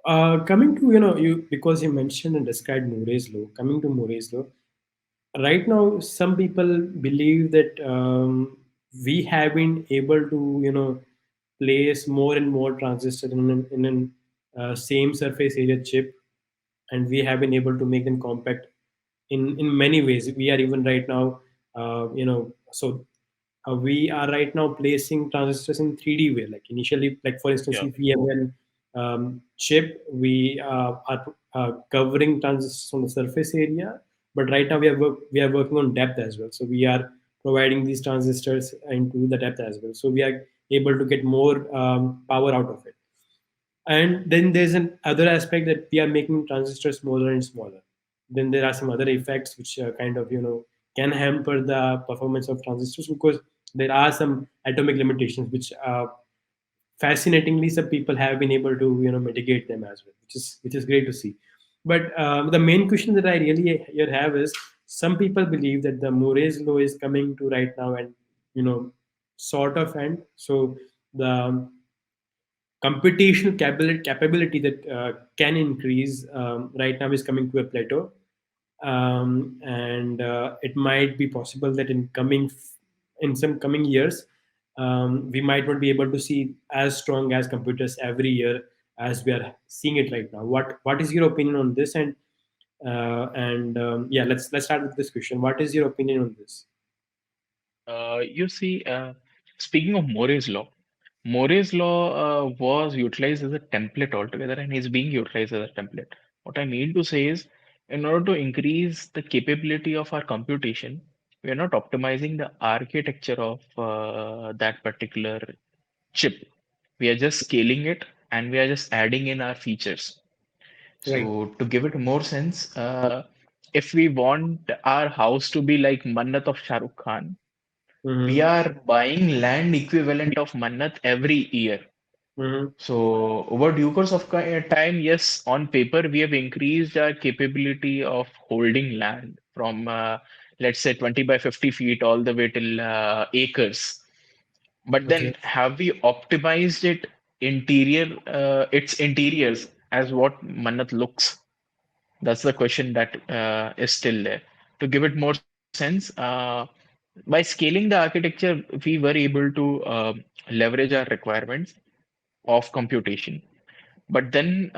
Coming to you because you mentioned and described Murray's law. Coming to Murray's law, right now some people believe that we have been able to place more and more transistors in an same surface area chip, and we have been able to make them compact in many ways. We are even right now, so we are right now placing transistors in 3D way. Like initially, like for instance, Yeah. if we have an chip, we are covering transistors on the surface area. But right now, we are working on depth as well. So we are providing these transistors into the depth as well. So we are able to get more power out of it. And then there's an other aspect that we are making transistors smaller and smaller. Then there are some other effects which kind of can hamper the performance of transistors, because there are some atomic limitations which fascinatingly some people have been able to mitigate them as well, which is great to see. But the main question that I really here have is, some people believe that the Moore's law is coming to right now and sort of end. So the computational capability that can increase right now is coming to a plateau. And it might be possible that in some coming years, we might not be able to see as strong as computers every year as we are seeing it right now. What is your opinion on this? And yeah, let's start with this question. What is your opinion on this? You see, speaking of More's law was utilized as a template altogether and is being utilized as a template. What I mean to say is, in order to increase the capability of our computation, we are not optimizing the architecture of that particular chip. We are just scaling it and we are just adding in our features. Right. So, to give it more sense, if we want our house to be like Mannat of Shah Rukh Khan, we Mm-hmm. are buying land equivalent of Mannat every year. Mm-hmm. So over due course of time, yes, on paper we have increased our capability of holding land from let's say 20 by 50 feet all the way till acres. But then Okay. have we optimized its interiors as what Mannat looks? That's the question that is still there. To give it more sense, by scaling the architecture, we were able to leverage our requirements of computation. But then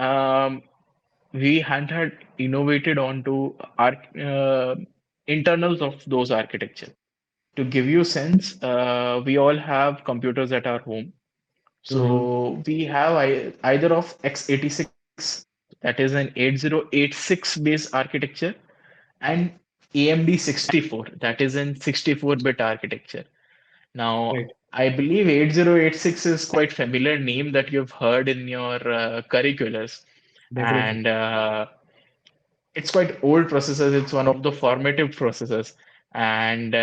we hadn't had innovated onto our internals of those architecture. To give you sense, we all have computers at our home. Mm-hmm. So we have either of x86, that is an 8086 based architecture, and AMD 64, that is an 64-bit architecture. Now, Right. I believe 8086 is quite familiar name that you've heard in your curriculars, Definitely. and it's quite old processors. It's one of the formative processors, and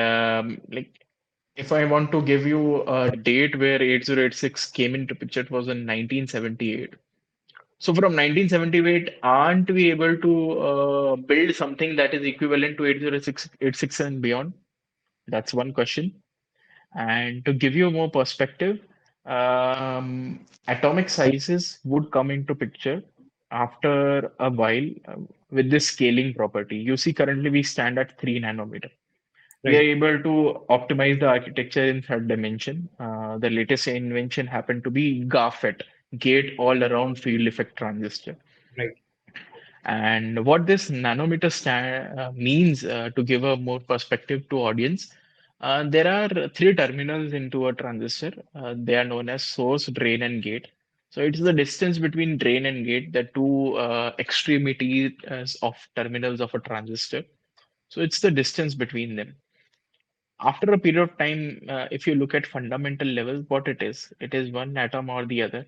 like if I want to give you a date where 8086 came into picture, it was in 1978. So from 1978, aren't we able to build something that is equivalent to 8086 and beyond? That's one question. And to give you more perspective, atomic sizes would come into picture after a while with this scaling property. You see, currently we stand at 3 nanometer. We are Right. able to optimize the architecture in third dimension. The latest invention happened to be GAFET, Gate All Around Field Effect Transistor. Right. And what this nanometer means, to give a more perspective to audience, there are three terminals into a transistor. They are known as source, drain, and gate. So it's the distance between drain and gate, the two extremities of terminals of a transistor. So it's the distance between them. After a period of time, if you look at fundamental level, what it is one atom or the other.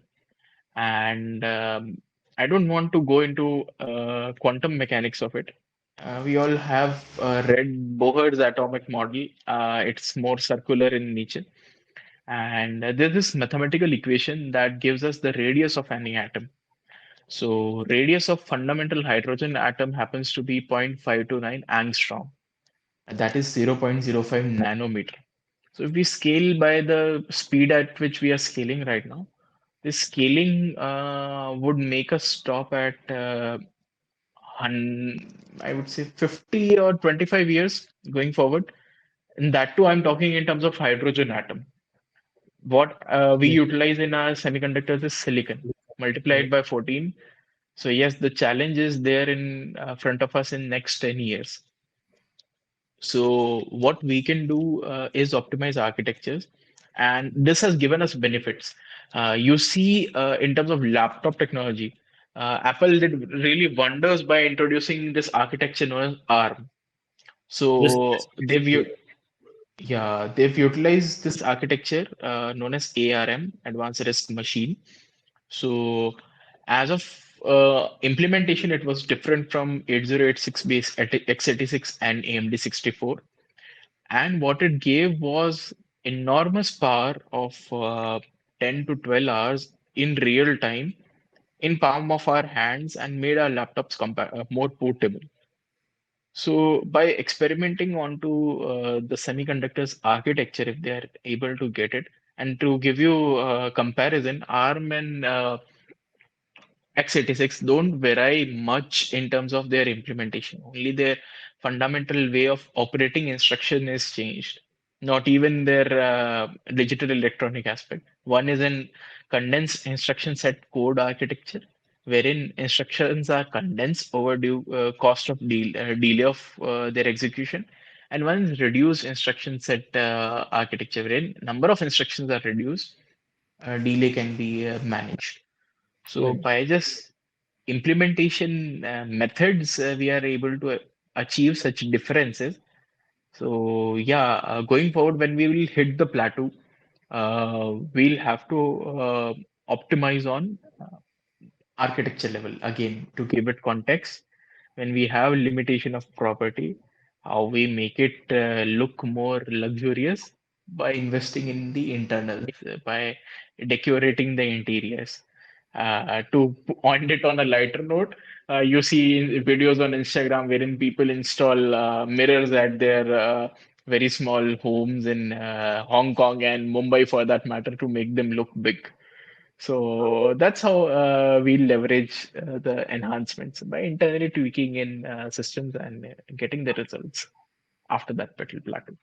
And I don't want to go into quantum mechanics of it. We all have read Bohr's atomic model. It's more circular in nature. And there's this mathematical equation that gives us the radius of any atom. So radius of fundamental hydrogen atom happens to be 0.529 angstrom. That is 0.05 nanometer. So if we scale by the speed at which we are scaling right now, This scaling would make us stop at I would say 50 or 25 years going forward. And that too, I'm talking in terms of hydrogen atom. What we Yeah. utilize in our semiconductors is silicon Yeah. multiplied by 14. So yes, the challenge is there in front of us in next 10 years. So what we can do is optimize architectures, and this has given us benefits. You see, in terms of laptop technology, Apple did really wonders by introducing this architecture known as ARM. Just So they've utilized this architecture known as ARM, Advanced Risk Machine. So as of implementation, it was different from 8086 based x86 and AMD 64. And what it gave was enormous power of 10 to 12 hours in real time in palm of our hands and made our laptops more portable. So by experimenting onto the semiconductors architecture, if they are able to get it, and to give you a comparison, ARM and x86 don't vary much in terms of their implementation. Only their fundamental way of operating instruction is changed. Not even their digital electronic aspect. One is in condensed instruction set code architecture, wherein instructions are condensed over due cost of delay of their execution. And one is reduced instruction set architecture, wherein number of instructions are reduced, delay can be managed. So right. by just implementation methods, we are able to achieve such differences. So yeah, going forward, when we will hit the plateau, we'll have to optimize on architecture level again to give it context. When we have limitation of property, how we make it look more luxurious by investing in the internals, by decorating the interiors. To point it on a lighter note, you see videos on Instagram wherein people install mirrors at their very small homes in Hong Kong and Mumbai, for that matter, to make them look big. So that's how we leverage the enhancements by internally tweaking in systems and getting the results after that petal plateau.